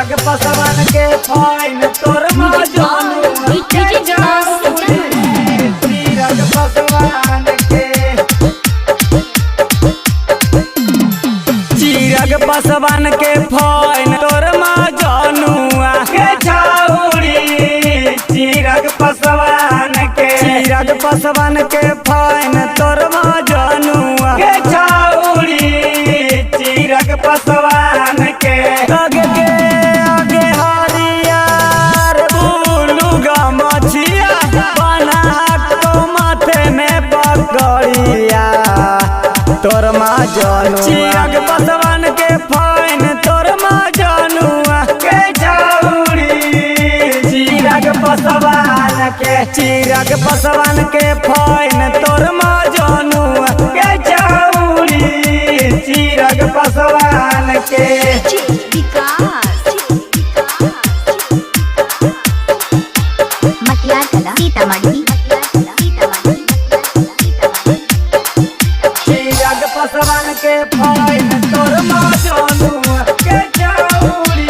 चिराग पासवान के फाइन तोर मजनू चिराग पासवान के चिराग पासवान के फाइन तोर मजनुआ के छाउरी चिराग पासवान के फाइन तोर मजनुआ के छाउरी चिराग पासवान के आगे हरियर बुलू गमछिया बना तो माथे में पगड़िया तोर मजनुआ चिराग पासवान के फाइन तोर मजनुआ के छाउरी चिराग पासवान के फाइन तोर मजनुआ के छाउरी चिराग पासवान के चिराग पासवान के फाइन तोर मजनुआ के छाउरी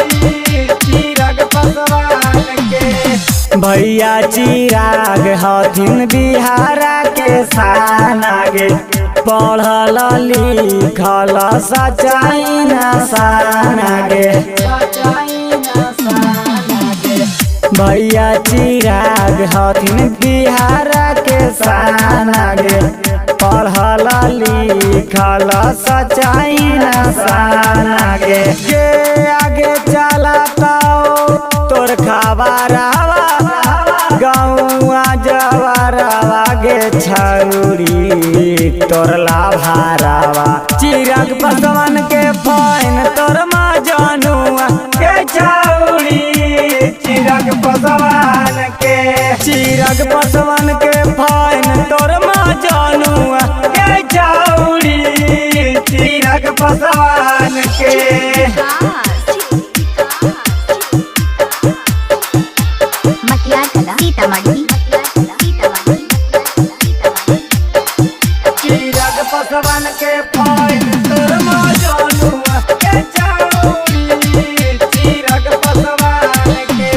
चिराग पासवान के भैया चिराग हथिन बिहारा के सानागे पढ़ल लिखल सच्चाई न सानागे भैया चिराग हथिन बिहारा के सानागे पढ़ल लिखल सच्चाई न सानागे के आगे चलाता तोर खबरावा गौआ जवरवा गे छौरी तोर लाभारावा चिराग पासवान के फाइन तोर मजनुआ के छौरी चिराग पासवान के फाइन तोर मजनुआ के छौरी चिराग पासवान के चिराग पासवान के फाइन तोर मजनुआ के छौरी चिराग पासवान के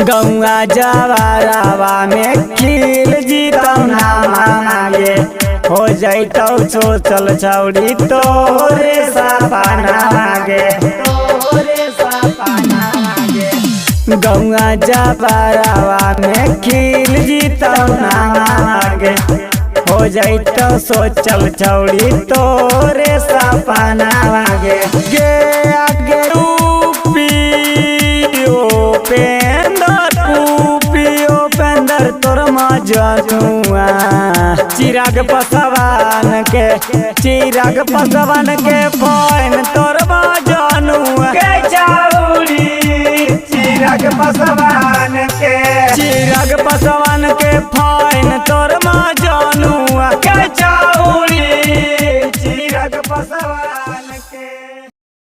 गौआ जवरवा में खिल जीतौ ना मांगे हो जैतौ सोचल छौरी तोरे सपना गे गौआ जवरवा में खिल जीतौ ना मांगे हो जैतौ सोचल छौरी तोरे सपना गे आगे उपेंद्र तोर मजनुआ चिराग पासवान के फाइन तोर मजनुआ के छौरी चिराग पासवान के फाइन तोर